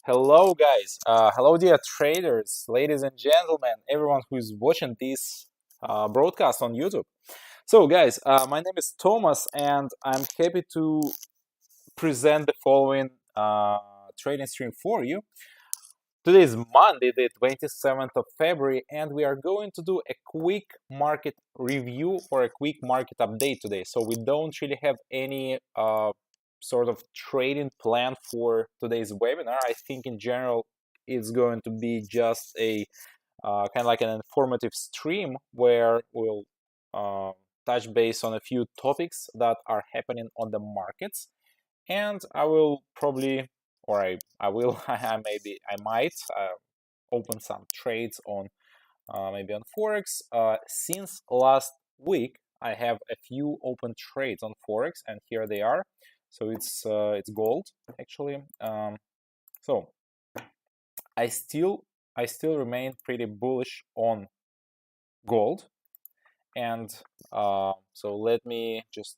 Hello, guys. Hello, dear traders, ladies and gentlemen, everyone who is watching this broadcast on YouTube. So, guys, my name is Thomas, and I'm happy to present the following trading stream for you. Today is Monday, the 27th of February, and we are going to do a quick market review or a quick market update today. So we don't really have any sort of trading plan for today's webinar. I think in general it's going to be just a kind of like an informative stream where we'll touch base on a few topics that are happening on the markets, and I will probably, or I will, I might open some trades on maybe on Forex. Since last week, I have a few open trades on Forex, and here they are. So it's gold actually. So I still remain pretty bullish on gold, and so let me just,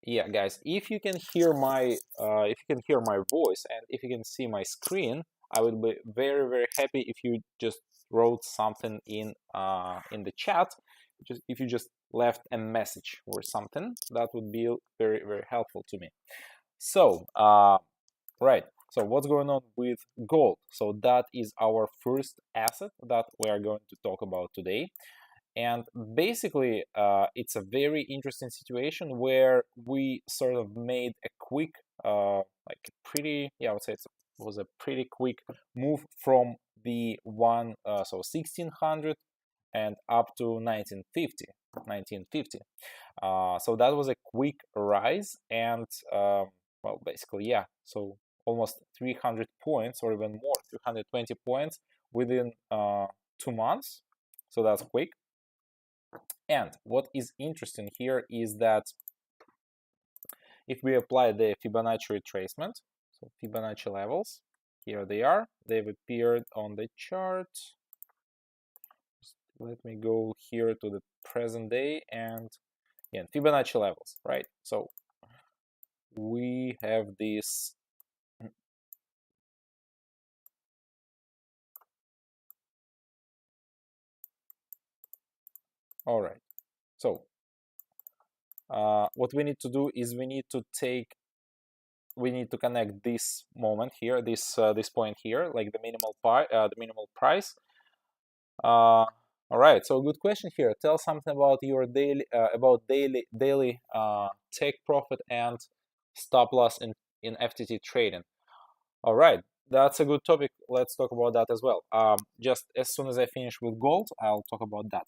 yeah, guys, if you can hear my voice and if you can see my screen, I would be very happy if you just wrote something in the chat. Just if you just left a message or something, that would be very helpful to me. So right, so what's going on with gold? So that is our first asset that we are going to talk about today. And basically, it's a very interesting situation where we sort of made a quick, like pretty, yeah, I would say it was a pretty quick move from the so 1600 and up to 1950. So that was a quick rise, and well, basically, yeah, so almost 300 points or even more, 320 points within 2 months. So that's quick. And what is interesting here is that if we apply the Fibonacci retracement, so Fibonacci levels, here they are, they've appeared on the chart. Just let me go here to the present day, and yeah, Fibonacci levels, right? So we have this. All right, so what we need to do is we need to connect this moment here, this point here, like the minimal price. All right, so good question here. Tell something about your daily take profit and stop loss in FTT trading. All right, that's a good topic. Let's talk about that as well. Just as soon as I finish with gold, I'll talk about that.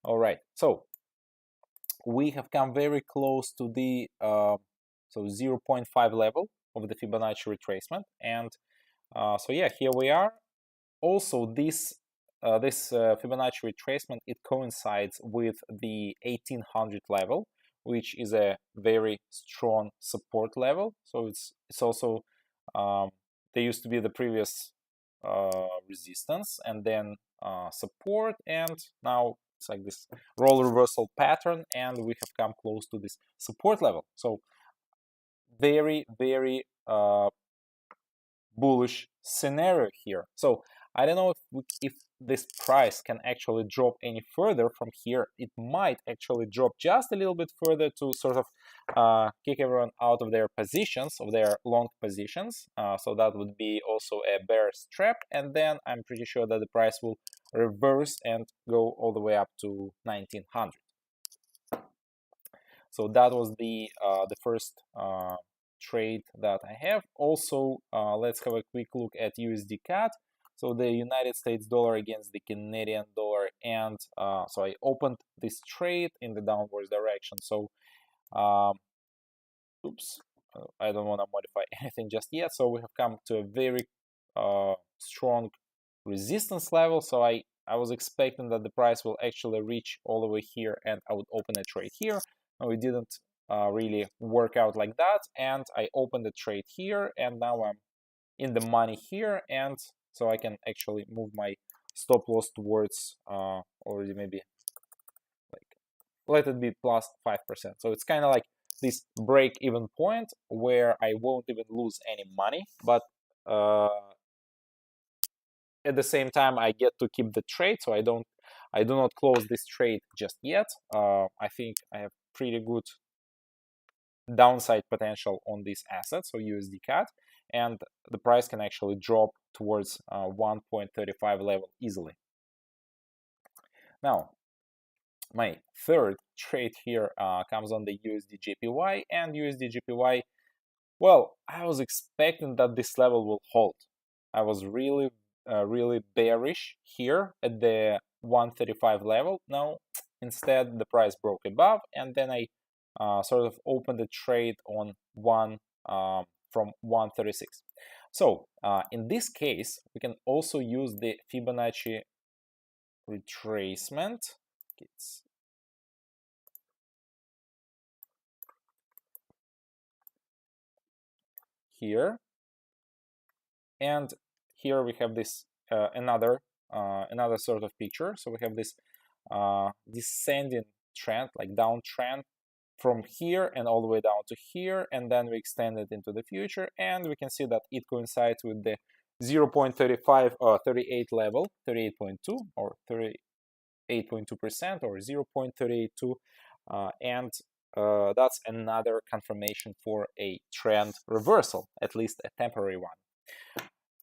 All right, so we have come very close to the so 0.5 level of the Fibonacci retracement, and so yeah, here we are. Also, this Fibonacci retracement, it coincides with the 1800 level, which is a very strong support level. So it's also there used to be the previous resistance and then support, and now it's like this role reversal pattern, and we have come close to this support level. So very bullish scenario here. So I don't know if this price can actually drop any further from here. It might actually drop just a little bit further to sort of kick everyone out of their positions, of their long positions. So that would be also a bearish trap, and then I'm pretty sure that the price will reverse and go all the way up to 1900. So that was the first trade that I have. Also, let's have a quick look at USD CAD. So the United States dollar against the Canadian dollar, and so I opened this trade in the downwards direction. So, oops, I don't want to modify anything just yet. So we have come to a very strong resistance level. So I was expecting that the price will actually reach all the way here, and I would open a trade here. No, it didn't really work out like that, and I opened the trade here, and now I'm in the money here, and so I can actually move my stop loss towards already maybe like, let it be plus 5%. So it's kind of like this break-even point where I won't even lose any money, but at the same time I get to keep the trade, so I do not close this trade just yet. I think I have pretty good downside potential on this asset, so USD CAD, and the price can actually drop towards 1.35 level easily. Now, my third trade here comes on the USD JPY, and USD JPY, well, I was expecting that this level will hold. I was really bearish here at the 135 level. No, instead the price broke above, and then I sort of opened the trade on from 136. So in this case, we can also use the Fibonacci retracement. It's here, and here we have this another sort of picture. So we have this descending trend, like downtrend from here and all the way down to here, and then we extend it into the future, and we can see that it coincides with the 0.35 or 38 level, 38.2 or 38.2% or 0.382, and that's another confirmation for a trend reversal, at least a temporary one.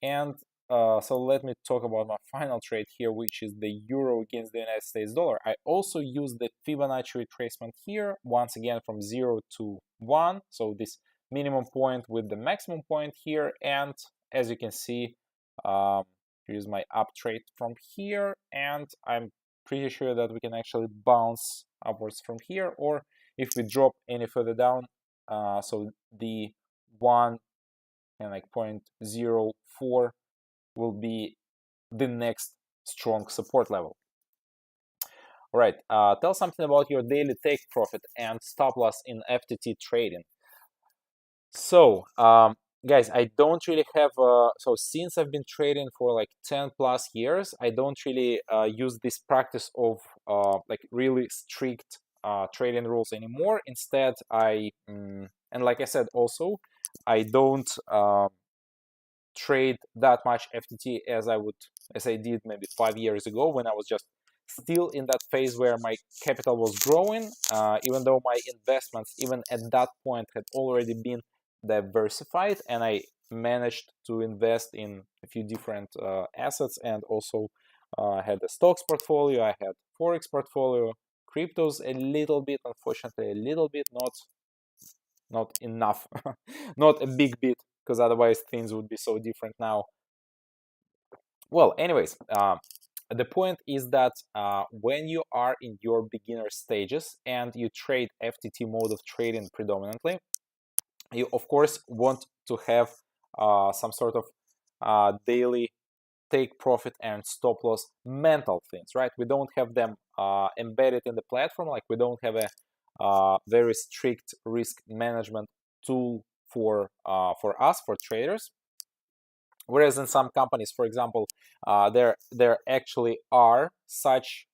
And so let me talk about my final trade here, which is the euro against the United States dollar. I also use the Fibonacci retracement here, once again from 0 to 1, so this minimum point with the maximum point here, and as you can see, here's my up trade from here, and I'm pretty sure that we can actually bounce upwards from here, or if we drop any further down, so the 1 and like 0.04 will be the next strong support level. All right, tell something about your daily take profit and stop loss in FTT trading. So, guys, I don't really have, so since I've been trading for like 10 plus years, I don't really use this practice of like really strict trading rules anymore. Instead, and like I said, also, I don't trade that much FTT as I did maybe 5 years ago, when I was just still in that phase where my capital was growing, even though my investments even at that point had already been diversified, and I managed to invest in a few different assets, and also had a stocks portfolio, I had forex portfolio, cryptos a little bit, unfortunately a little bit, not enough, not a big bit, because otherwise things would be so different now. Well, anyways, the point is that when you are in your beginner stages and you trade FTT mode of trading predominantly, you of course want to have some sort of daily take profit and stop loss mental things, right? We don't have them embedded in the platform, like we don't have a very strict risk management tool for us, for traders. Whereas in some companies, for example, there actually are such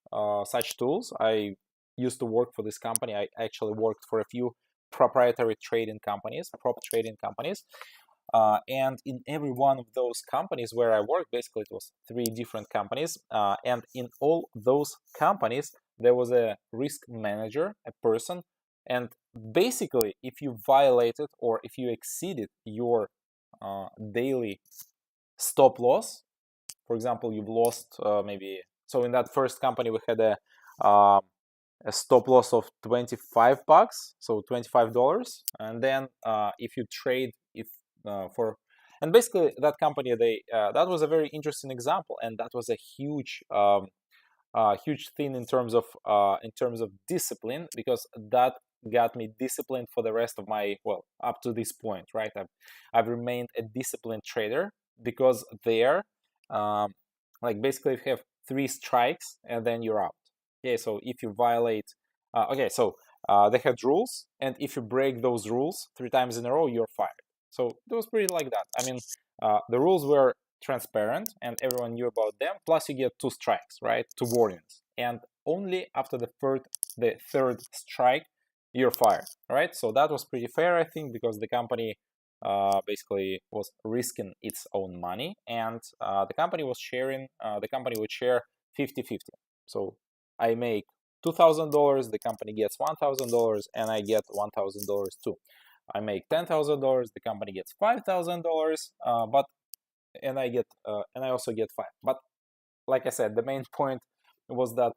tools. I used to work for this company. I actually worked for a few proprietary trading companies, prop trading companies. And in every one of those companies where I worked, basically it was 3 different companies, and in all those companies there was a risk manager, a person, and basically if you violated or if you exceeded your daily stop loss, for example, you've lost maybe, so in that first company we had a stop loss of $25, so $25, and then if you trade and basically that company, that was a very interesting example, and that was a huge huge thing in terms of discipline, because that got me disciplined for the rest of my, well, up to this point, right? I've remained a disciplined trader, because there like basically you have 3 strikes and then you're out. Okay, so if you violate okay, so they had rules, and if you break those rules 3 times in a row, you're fired. So it was pretty like that. I mean, the rules were transparent and everyone knew about them, plus you get 2 strikes, right? 2 warnings, and only after the third strike you're fired, right? So that was pretty fair, I think, because the company basically was risking its own money, and the company would share 50-50. So I make $2,000, the company gets $1,000, and I get $1,000 too. I make $10,000, the company gets $5,000, and I also get five. But like I said, the main point was that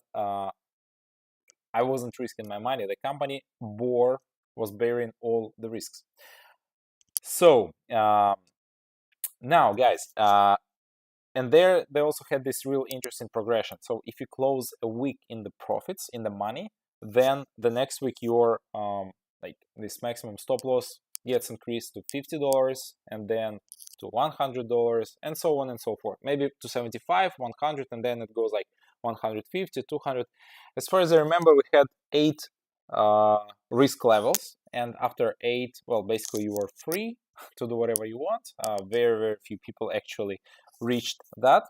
I wasn't risking my money. The company was bearing all the risks. So now, guys, and they also had this real interesting progression. So if you close a week in the profits, in the money, then the next week your like this maximum stop loss gets increased to $50, and then to $100, and so on and so forth. Maybe to 75, 100, and then it goes like 150, 200. As far as I remember, we had 8 risk levels, and after 8, well, basically you were free to do whatever you want. Very, very few people actually reached that.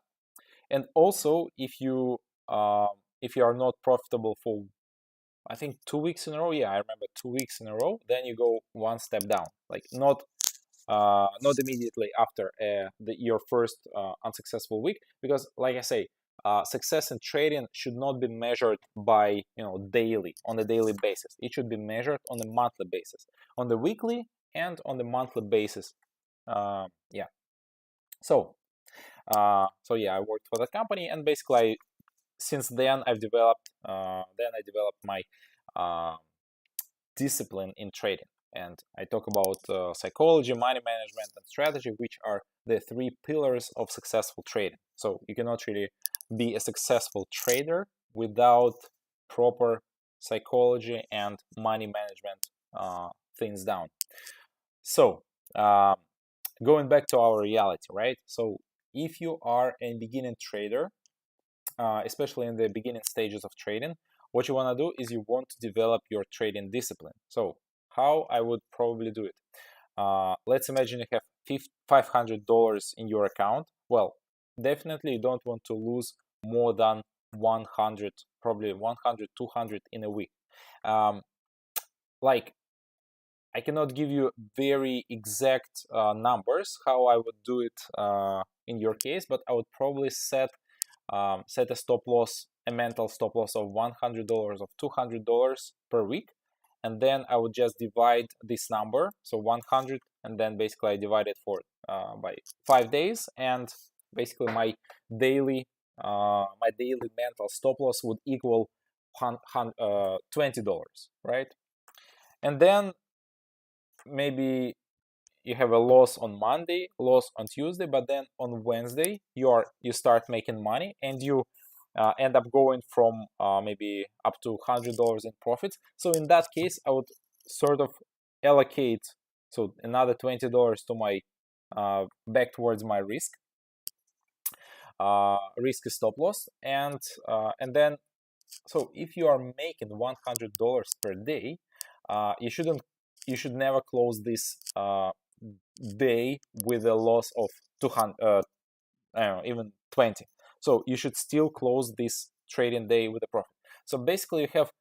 And also, if you are not profitable for, I think, 2 weeks in a row, yeah, I remember 2 weeks in a row, then you go one step down, like not immediately after your first unsuccessful week, because like I say, success in trading should not be measured by daily, on a daily basis. It should be measured on a monthly basis, on the weekly and on the monthly basis. Yeah. So yeah, I worked for that company, and basically since then I developed my discipline in trading. And I talk about psychology, money management, and strategy, which are the 3 pillars of successful trading. So you cannot really be a successful trader without proper psychology and money management things down. So going back to our reality, right? So if you are a beginning trader, especially in the beginning stages of trading, what you want to do is you want to develop your trading discipline. So how I would probably do it? Let's imagine you have $500 in your account. Well, definitely you don't want to lose more than 100, probably 100, 200 in a week. Like, I cannot give you very exact numbers how I would do it in your case, but I would probably set a stop loss, a mental stop loss of $100, of $200 per week, and then I would just divide this number, so 100, and then basically I divide it by 5 days, and basically my daily mental stop loss would equal $20, right? And then maybe you have a loss on Monday, loss on Tuesday, but then on Wednesday you start making money, and you end up going from maybe up to $100 in profits. So in that case, I would sort of allocate another $20 to my back towards my risk stop loss, and then so if you are making $100 per day, you should never close this day with a loss of 200, I don't know, even 20. So you should still close this trading day with a profit. So basically you have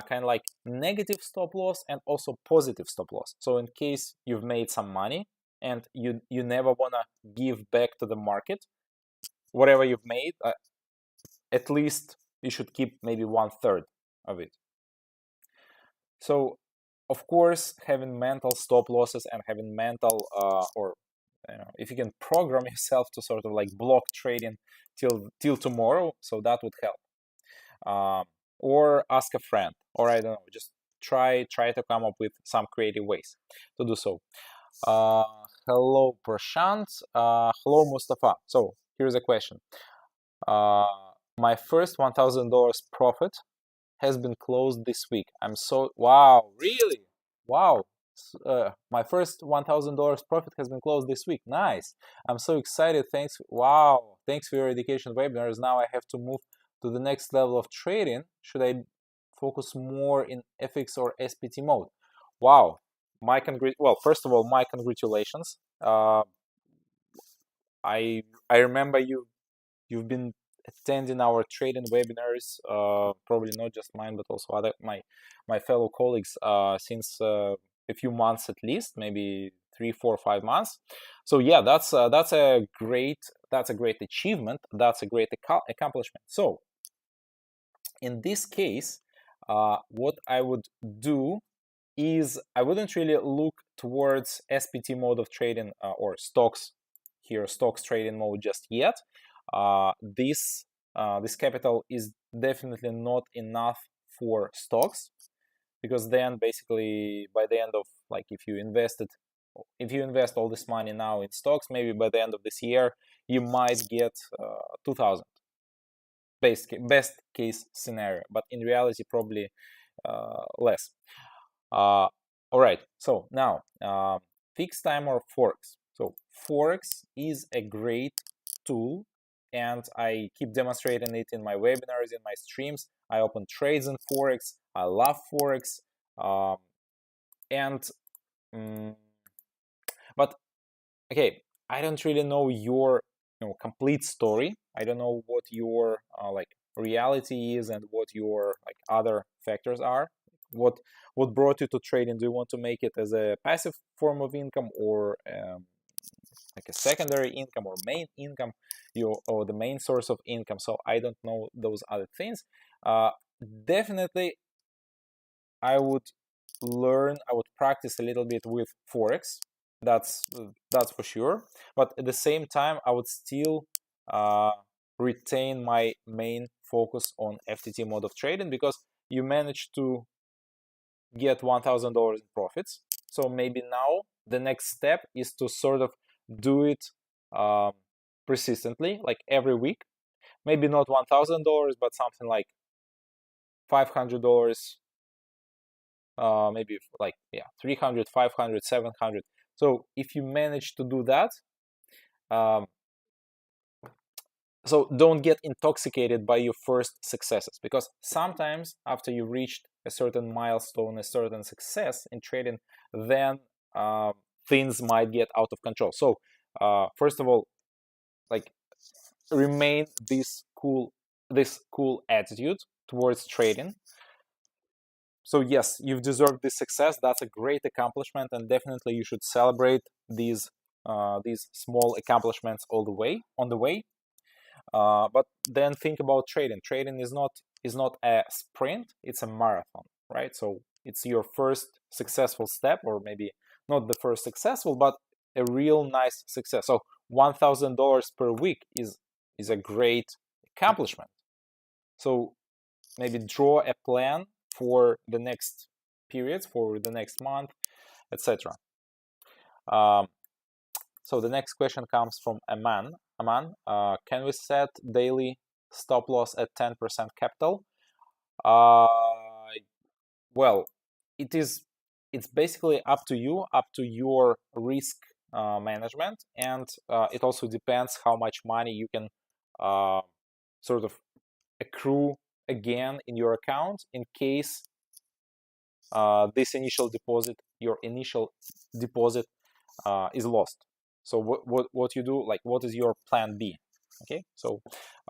kind of like negative stop loss and also positive stop loss. So in case you've made some money and you never want to give back to the market whatever you've made, at least you should keep maybe 1/3 of it. So of course, having mental stop losses and having mental or if you can program yourself to sort of like block trading till tomorrow, so that would help. Or ask a friend, or I don't know, just try to come up with some creative ways to do so. Hello Prashant, hello Mustafa. So here's a question. My first $1,000 profit has been closed this week. Wow, really? Wow. My first $1,000 profit has been closed this week. Nice. I'm so excited. Thanks. Wow. Thanks for your education webinars. Now I have to move to the next level of trading. Should I focus more in FX or SPT mode? Wow. Well, first of all, my congratulations. I remember you've been attending our trading webinars, probably not just mine, but also other my fellow colleagues, since a few months at least, maybe 3, 4, 5 months. So yeah, that's a great achievement. That's a great accomplishment. So in this case, what I would do is I wouldn't really look towards SPT mode of trading or stocks trading mode just yet. This capital is definitely not enough for stocks, because then basically by the end of, like, if you invest all this money now in stocks, maybe by the end of this year you might get 2,000 best case scenario, but in reality probably less. All right, so now fixed time or forex. So forex is a great tool, and I keep demonstrating it in my webinars, in my streams. I open trades in forex. I love forex, but okay, I don't really know your complete story. I don't know what your like reality is and what your like other factors are. What brought you to trading? Do you want to make it as a passive form of income, or like a secondary income, or main income, or the main source of income? So I don't know those other things. Definitely, I would practice a little bit with forex. That's for sure. But at the same time, I would still retain my main focus on FTT mode of trading, because you managed to get $1,000 in profits. So maybe now the next step is to sort of do it persistently, like every week. Maybe not $1,000, but something like $500, maybe like 300, 500, 700. So if you manage to do that, so don't get intoxicated by your first successes, because sometimes after you reached a certain milestone, a certain success in trading, then things might get out of control. So first of all, like, remain this cool attitude towards trading. So yes, you've deserved this success. That's a great accomplishment, and definitely you should celebrate these small accomplishments on the way. But then think about trading. Trading is not a sprint; it's a marathon, right? So it's your first successful step, or maybe not the first successful, but a real nice success. So $1,000 per week is a great accomplishment. So maybe draw a plan for the next periods, for the next month, etc. So the next question comes from Aman. Can we set daily stop loss at 10% capital? Well, it's basically up to you, up to your risk management, and it also depends how much money you can sort of accrue again in your account in case your initial deposit is lost. So what you do, like, what is your plan B? Okay, so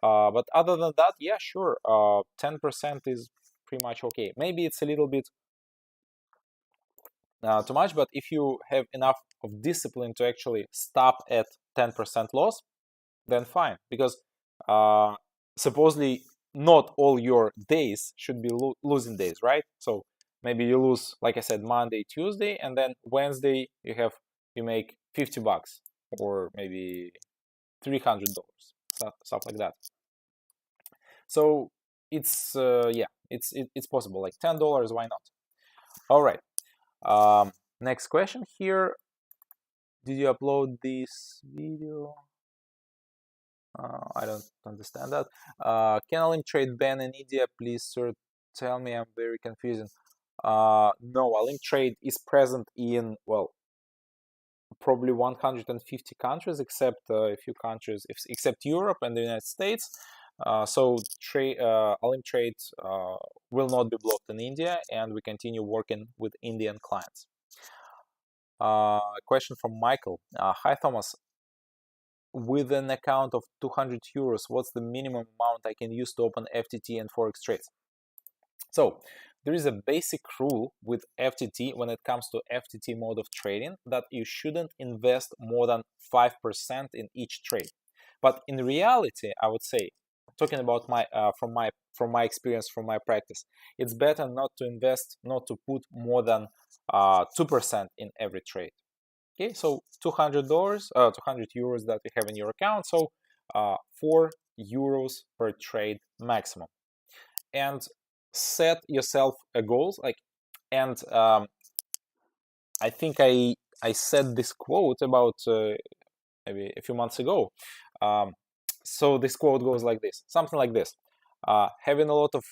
but other than that, yeah, sure, 10% is pretty much okay. Maybe it's a little bit too much, but if you have enough of discipline to actually stop at 10% loss, then fine, because supposedly not all your days should be losing days, right? So maybe you lose, like I said, Monday, Tuesday, and then Wednesday you make $50, or maybe $300, stuff like that. So it's it's possible, like $10, why not? All right. Next question here. Did you upload this video? I don't understand that. Can OLYMP TRADE ban in India? Please, sir, tell me. I'm very confused. No, OLYMP TRADE is present in, well, probably 150 countries, except a few countries, except Europe and the United States. So OLYMP TRADE will not be blocked in India, and we continue working with Indian clients. A question from Michael. Hi, Thomas. with an account of 200 euros, what's the minimum amount I can use to open FTT and Forex trades? So there is a basic rule with FTT when it comes to FTT mode of trading that you shouldn't invest more than 5% in each trade. But in reality, I would say, talking about my from my experience, from my practice, it's better not to invest, not to put more than 2% in every trade. Okay, so $200, 200 euros that you have in your account, so 4 euros per trade maximum. And set yourself a goals, like, and I think I said this quote about maybe a few months ago. So this quote goes like this, something like this: having a lot of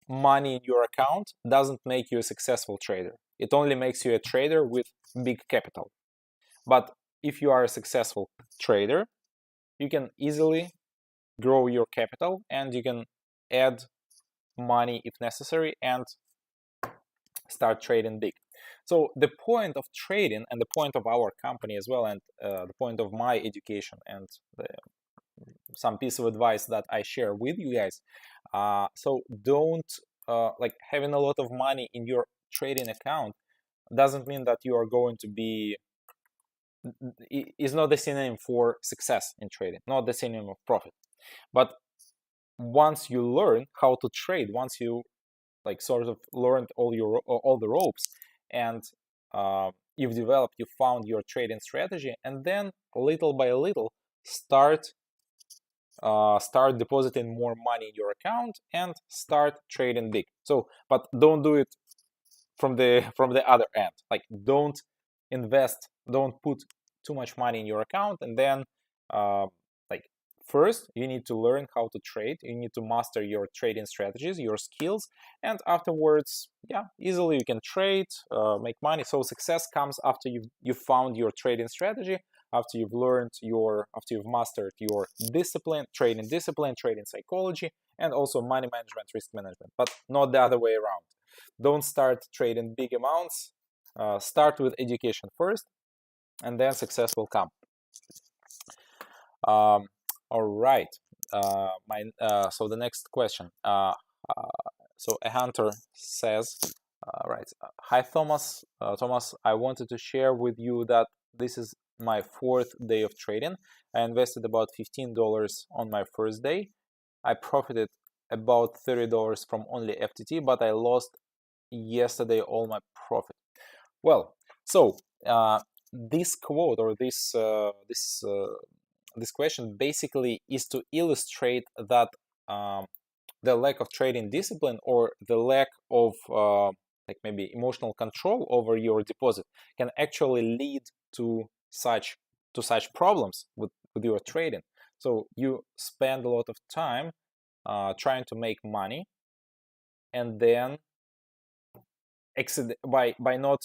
money in your account doesn't make you a successful trader. It only makes you a trader with big capital. But if you are a successful trader, you can easily grow your capital and you can add money if necessary and start trading big. So the point of trading, and the point of our company as well, and the point of my education, and some piece of advice that I share with you guys, so don't like, having a lot of money in your trading account doesn't mean that you are going to be, is not the synonym for success in trading, not the synonym of profit. But once you learn how to trade, once you like sort of learned all the ropes, and you've developed, you found your trading strategy, and then little by little start depositing more money in your account and start trading big. So, but don't do it from the other end. Like, don't invest, don't put too much money in your account, and then like, first you need to learn how to trade, you need to master your trading strategies, your skills, and afterwards, yeah, easily you can trade, make money. So success comes after you've found your trading strategy, after you've mastered your discipline, trading psychology, and also money management, risk management, but not the other way around. Don't start trading big amounts. Start with education first, and then success will come. All right. So the next question. So a hunter says, right. Hi, Thomas. Thomas, I wanted to share with you that this is my 4th day of trading. I invested about $15 on my first day. I profited about $30 from only FTT, but I lost yesterday all my profit. Well, so this quote, or this question basically is to illustrate that the lack of trading discipline, or the lack of like maybe emotional control over your deposit, can actually lead to such problems with your trading. So you spend a lot of time trying to make money, and then by not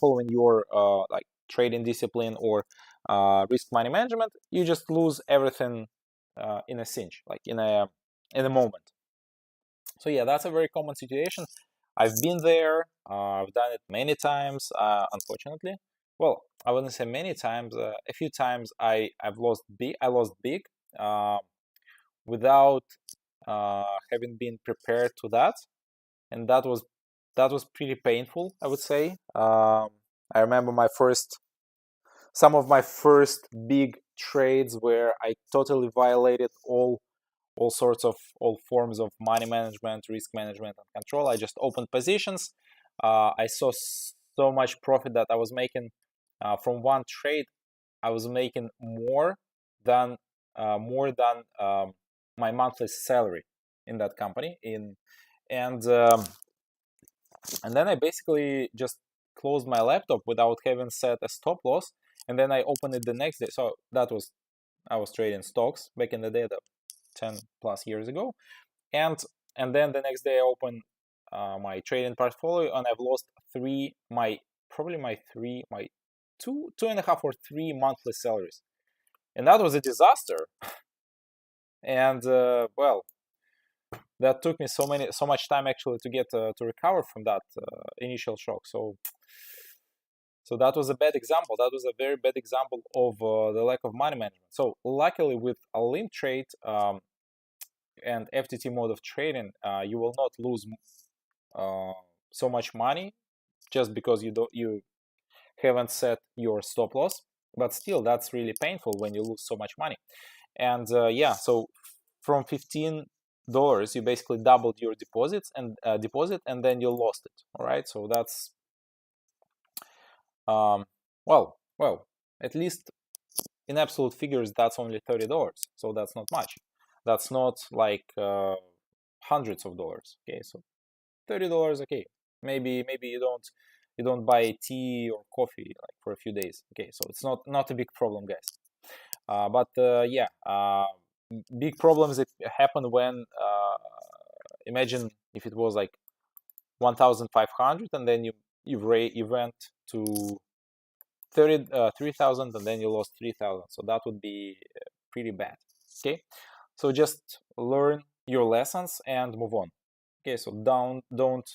following your like trading discipline or risk money management, you just lose everything in a cinch, like in a moment. So yeah, that's a very common situation. I've been there. I've done it many times, unfortunately. Well, I wouldn't say many times. A few times I've lost big. I lost big without having been prepared to that, and that was pretty painful, I would say. I remember some of my first big trades where I totally violated all forms of money management, risk management, and control. I just opened positions. I saw so much profit that I was making from one trade. I was making more than my monthly salary in that company. And then I basically just closed my laptop without having set a stop loss, and then I opened it the next day. So I was trading stocks back in the day, 10 plus years ago, and then the next day I opened my trading portfolio, and I've lost my 2.5 or 3 monthly salaries, and that was a disaster. And well, that took me so much time actually to get to recover from that initial shock. So So that was a bad example. That was a very bad example of the lack of money management. So luckily with OLYMP trade and FTT mode of trading, you will not lose so much money just because you haven't set your stop loss. But still, that's really painful when you lose so much money. And yeah, so from $15, you basically doubled your deposit, and then you lost it. All right, so that's well, at least in absolute figures, that's only $30. So that's not much. That's not like hundreds of dollars. Okay, so $30. Okay, maybe you don't buy tea or coffee like for a few days. Okay, so it's not a big problem, guys. But yeah, big problems that happen when imagine if it was like 1,500 and then you went to 3,000 and then you lost 3,000. So that would be pretty bad. Okay, so just learn your lessons and move on. Okay, so don't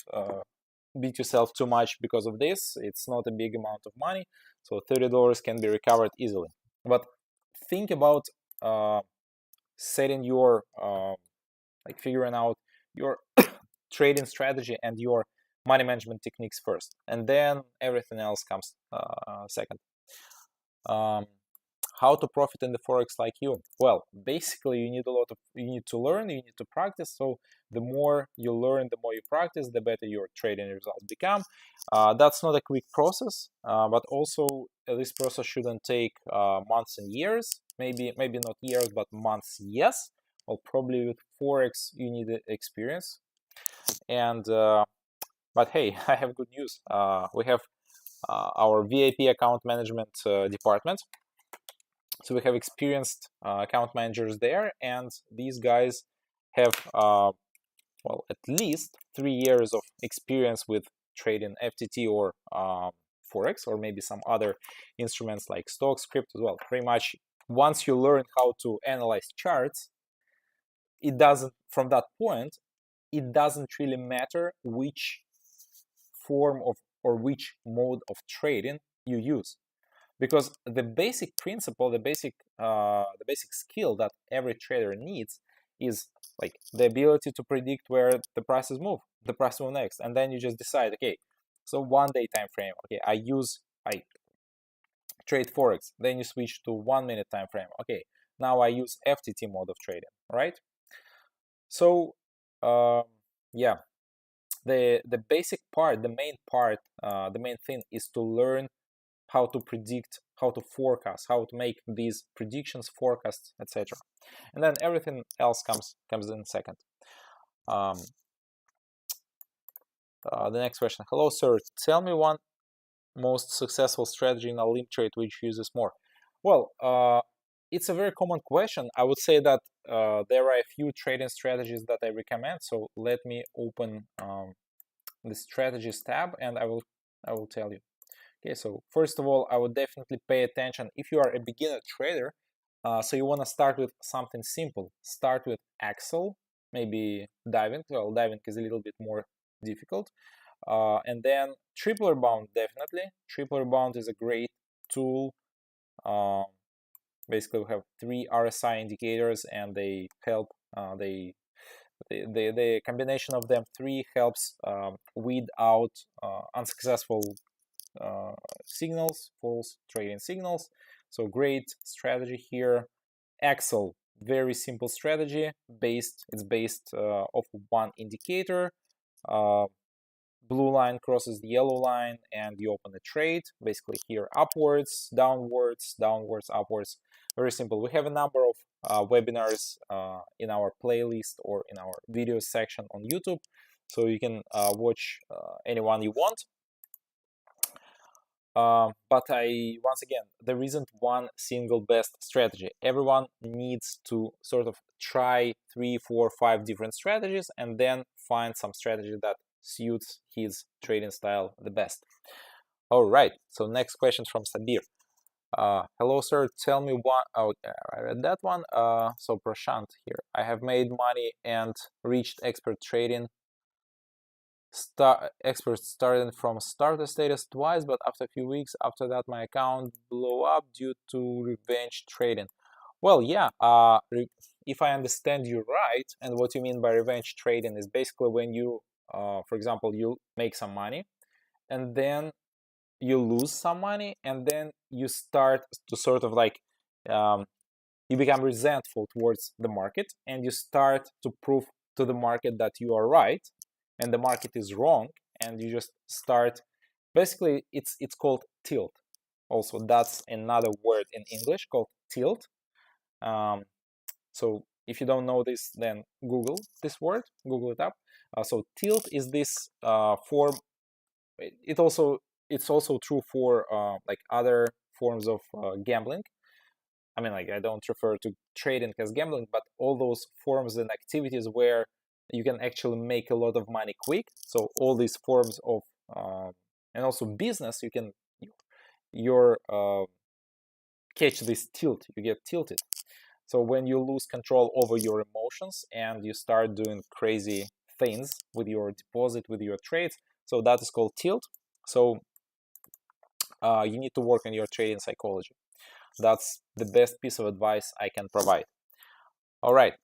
beat yourself too much because of this. It's not a big amount of money, so $30 can be recovered easily. But think about setting your like figuring out your trading strategy and your money management techniques first, and then everything else comes second. How to profit in the forex like you? Well, basically you need to learn, you need to practice. So the more you learn, the more you practice, the better your trading results become. That's not a quick process, but also this process shouldn't take months and years. Maybe not years, but months, yes. Well, probably with forex you need experience. And but hey, I have good news. We have our VIP account management department. So we have experienced account managers there, and these guys have well, at least 3 years of experience with trading FTT or forex, or maybe some other instruments like stocks, crypto as well. Pretty much once you learn how to analyze charts, it doesn't, from that point, it doesn't really matter which form of or which mode of trading you use, because the basic principle, the basic skill that every trader needs is like the ability to predict where the prices move, the price will next, and then you just decide, okay, so 1 day time frame, okay, I trade forex, then you switch to 1 minute time frame, okay, now I use FTT mode of trading, right? So yeah, the basic part, the main thing is to learn how to predict, how to forecast, how to make these predictions, forecasts, etc. And then everything else comes in second. The next question. Hello, sir. Tell me one most successful strategy in OLYMP trade which uses more. Well, it's a very common question. I would say that there are a few trading strategies that I recommend. So let me open the strategies tab, and I will tell you. Okay, so first of all, I would definitely pay attention if you are a beginner trader. So you want to start with something simple. Start with Excel, maybe diving. Well, diving is a little bit more difficult. And then tripler bound, definitely. Tripler bound is a great tool. Basically, we have 3 RSI indicators, and they help. The combination of them 3 helps weed out unsuccessful signals, false trading signals. So great strategy here. Excel, very simple strategy. It's based off of one indicator. Blue line crosses the yellow line, and you open a trade. Basically here upwards, downwards, downwards, upwards. Very simple. We have a number of webinars in our playlist or in our videos section on YouTube, so you can watch anyone you want. But once again, there isn't one single best strategy. Everyone needs to sort of try 3, 4, 5 different strategies and then find some strategy that suits his trading style the best. All right, so next question from Sabir. Hello, sir. Tell me one. Oh, I read that one. So Prashant here. I have made money and reached expert trading experts started from starter status twice, but after a few weeks after that my account blew up due to revenge trading. Well, yeah, if I understand you right, and what you mean by revenge trading is basically when you, for example, you make some money and then you lose some money and then you start to sort of like, you become resentful towards the market and you start to prove to the market that you are right and the market is wrong, and you just start, basically it's called tilt. Also, that's another word in English called tilt. So if you don't know this, then Google this word, Google it up. So tilt is this form. It's also true for like other forms of gambling. I mean, like, I don't refer to trading as gambling, but all those forms and activities where you can actually make a lot of money quick. So all these forms of and also business, you can catch this tilt. You get tilted. So when you lose control over your emotions and you start doing crazy things with your deposit, with your trades, so that is called tilt. So you need to work on your trading psychology. That's the best piece of advice I can provide. All right,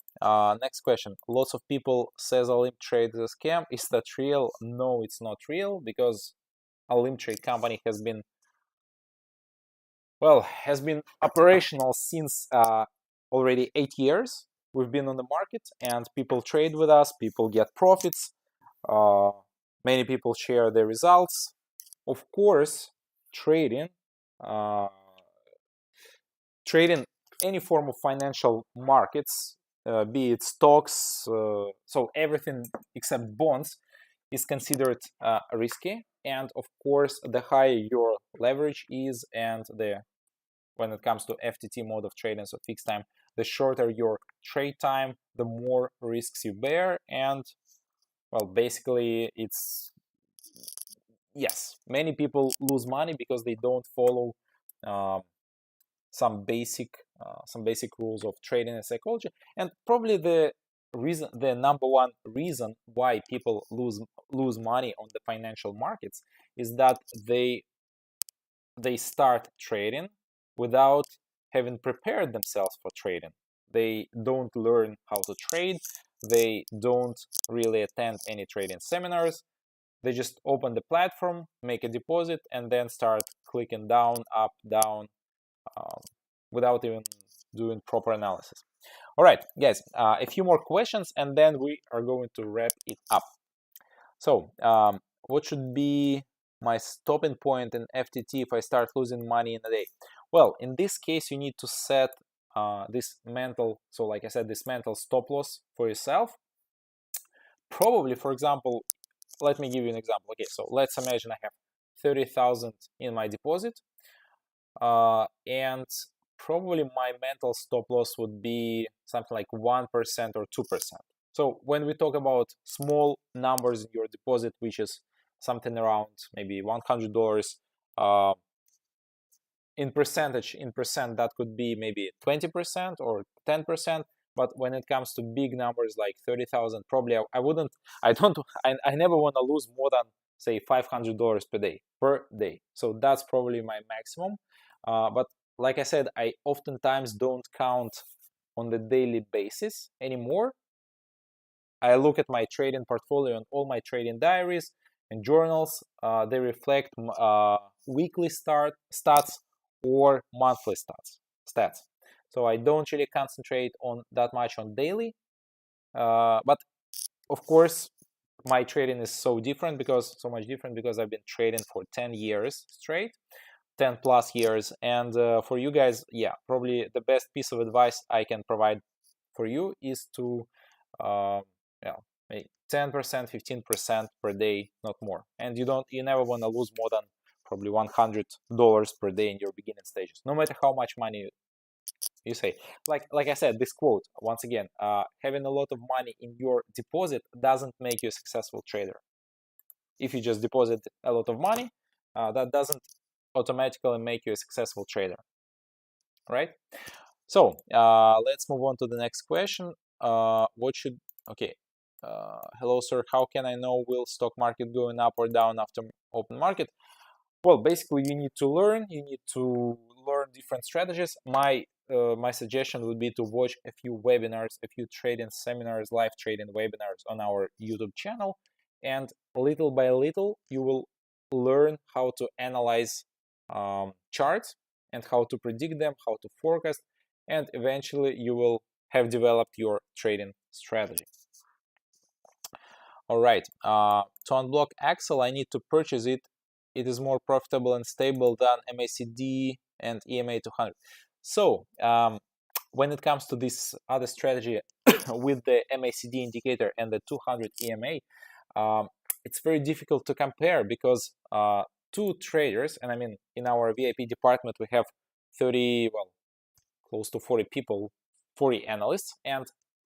next question. Lots of people says OLYMP TRADE is a scam. Is that real? No, it's not real, because OLYMP TRADE company has been operational since already 8 years. We've been on the market and people trade with us, people get profits, many people share their results. Of course, trading any form of financial markets, be it stocks, so everything except bonds, is considered risky. And of course, the higher your leverage is, and when it comes to FTT mode of trading, so fixed time, the shorter your trade time, the more risks you bear. And well, basically, yes, many people lose money because they don't follow some basic rules of trading and psychology. And probably the number one reason why people lose money on the financial markets is that they start trading without having prepared themselves for trading. They don't learn how to trade. They don't really attend any trading seminars. They just open the platform, make a deposit, and then start clicking down, up, down, without even doing proper analysis. All right, guys, a few more questions, and then we are going to wrap it up. So, what should be my stopping point in FTT if I start losing money in a day? Well, in this case, you need to set this mental, so like I said, this mental stop loss for yourself. Probably, for example, let me give you an example. Okay, so let's imagine I have 30,000 in my deposit, and probably my mental stop loss would be something like 1% or 2%. So when we talk about small numbers in your deposit, which is something around maybe $100, in percent, that could be maybe 20% or 10%. But when it comes to big numbers like 30,000, probably I never want to lose more than, say, $500 per day. So that's probably my maximum. But like I said, I oftentimes don't count on the daily basis anymore. I look at my trading portfolio and all my trading diaries and journals. They reflect weekly stats or monthly stats. So I don't really concentrate on that much on daily. But of course, my trading is so much different because I've been trading for 10 years straight, 10 plus years. And for you guys, yeah, probably the best piece of advice I can provide for you is to 10%, 15% per day, not more. And you never want to lose more than probably $100 per day in your beginning stages, no matter how much money you say. Like I said, this quote, once again, having a lot of money in your deposit doesn't make you a successful trader. If you just deposit a lot of money, that doesn't automatically make you a successful trader, right? So let's move on to the next question. Okay, hello sir, how can I know will stock market going up or down after open market? Well, basically you need to learn different strategies. My suggestion would be to watch a few webinars, a few trading seminars, live trading webinars on our YouTube channel, and little by little you will learn how to analyze charts and how to predict them, how to forecast, and eventually you will have developed your trading strategy. All right, to unblock Axel, I need to purchase it. It is more profitable and stable than MACD and EMA 200. So when it comes to this other strategy with the MACD indicator and the 200 EMA, it's very difficult to compare because two traders, and I mean in our VIP department we have 30, well, close to 40 people, 40 analysts, and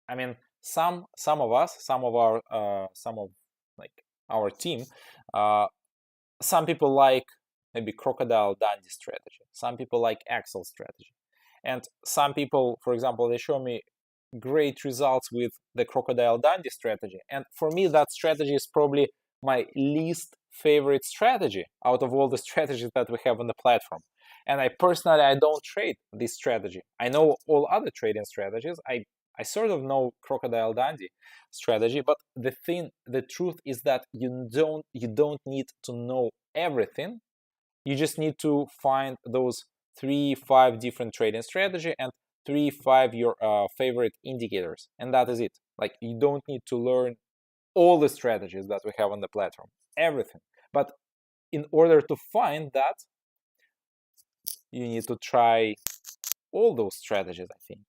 I mean some of us, some of like our team, some people like maybe Crocodile Dundee strategy, some people like Axel strategy, and some people, for example, they show me great results with the Crocodile Dundee strategy, and for me that strategy is probably my least favorite strategy out of all the strategies that we have on the platform. And I don't trade this strategy. I know all other trading strategies. I sort of know Crocodile Dundee strategy, but the truth is that you don't need to know everything. You just need to find those 3-5 different trading strategy and 3-5 your favorite indicators, and that is it. Like, you don't need to learn all the strategies that we have on the platform, everything. But in order to find that, you need to try all those strategies, I think.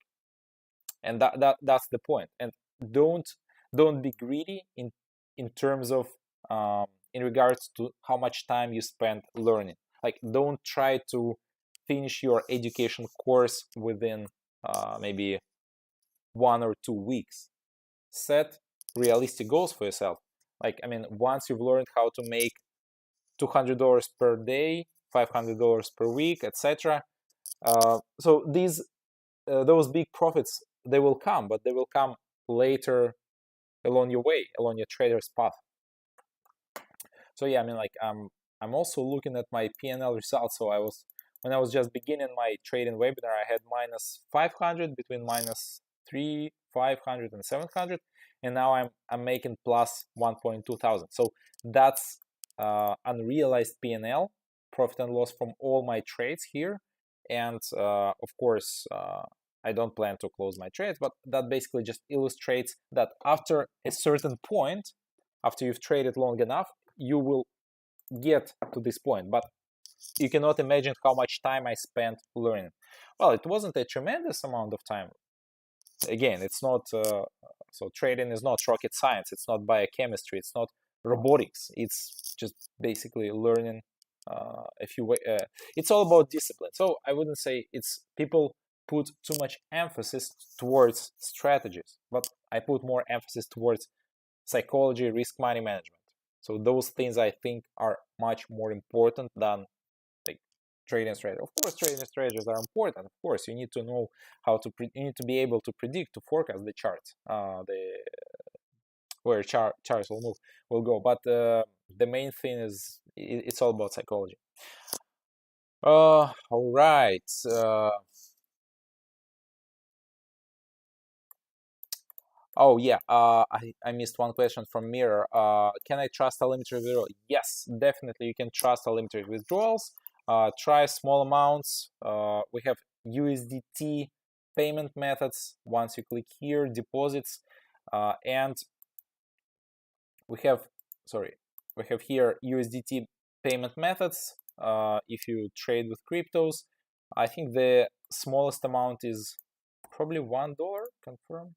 And that's the point. And don't be greedy in terms of in regards to how much time you spend learning. Like, don't try to finish your education course within maybe 1 or 2 weeks. Set realistic goals for yourself. Like, I mean, once you've learned how to make $200 per day, $500 per week, etc. So those big profits, they will come, but they will come later along your way, along your trader's path. So yeah, I mean, like, I'm also looking at my P&L results. So when I was just beginning my trading webinar, I had minus 500, between minus 3, 500 and 700, and now I'm making plus 1.2 thousand. So that's unrealized P&L, profit and loss from all my trades here. And of course, I don't plan to close my trades, but that basically just illustrates that after a certain point, after you've traded long enough, you will get to this point. But you cannot imagine how much time I spent learning. Well, it wasn't a tremendous amount of time. Again, it's not so trading is not rocket science. It's not biochemistry. It's not robotics. It's just basically learning a few it's all about discipline. So I wouldn't say it's people put too much emphasis towards strategies, but I put more emphasis towards psychology, risk, money management. So those things I think are much more important than like trading strategy. Of course, trading strategies are important. Of course, you need to know how to you need to be able to predict, to forecast the charts, where charts will go. But the main thing is it's all about psychology. All right. Oh yeah, I missed one question from Mirror. Can I trust unlimited withdrawal? Yes, definitely you can trust unlimited withdrawals. Try small amounts. We have USDT payment methods. Once you click here, deposits, and we have here USDT payment methods. If you trade with cryptos, I think the smallest amount is probably $1. Confirm.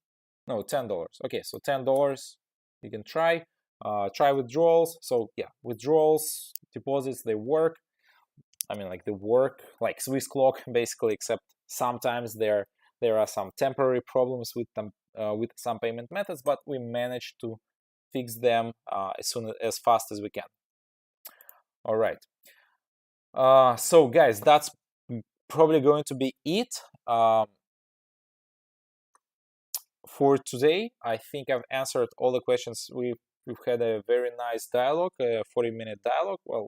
No, $10. Okay, so $10 you can try. Try withdrawals. So yeah, withdrawals, deposits, they work. I mean, like, they work like Swiss clock basically, except sometimes there are some temporary problems with them with some payment methods, but we manage to fix them as fast as we can. All right. So guys, that's probably going to be it for today. I think I've answered all the questions. We've had a very nice dialogue, a 40-minute dialogue. Well,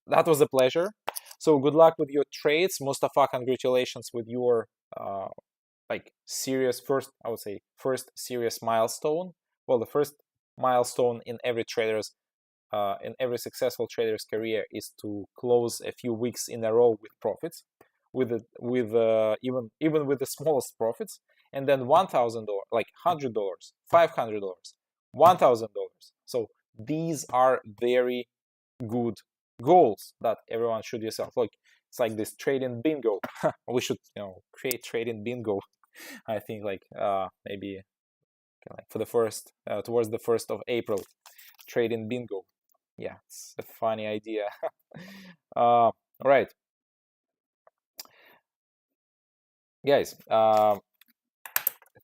that was a pleasure. So good luck with your trades. Mustafa, congratulations with your like serious first, I would say, first serious milestone. Well, the first milestone in every trader's in every successful trader's career is to close a few weeks in a row with profits, with even with the smallest profits, and then $1,000, like $100, $500, $1,000. So these are very good goals that everyone should yourself. Like it's like this trading bingo. We should create trading bingo. I think like maybe like for the first towards the 1st of April, trading bingo. Yeah, it's a funny idea. All right, guys.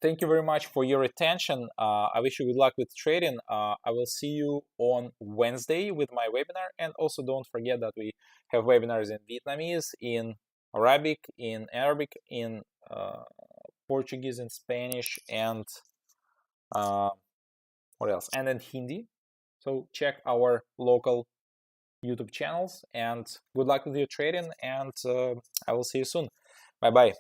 Thank you very much for your attention. I wish you good luck with trading. I will see you on Wednesday with my webinar. And also don't forget that we have webinars in Vietnamese, in Arabic, in Portuguese, in Spanish, and what else? And in Hindi. So check our local YouTube channels, and good luck with your trading, and I will see you soon. Bye bye.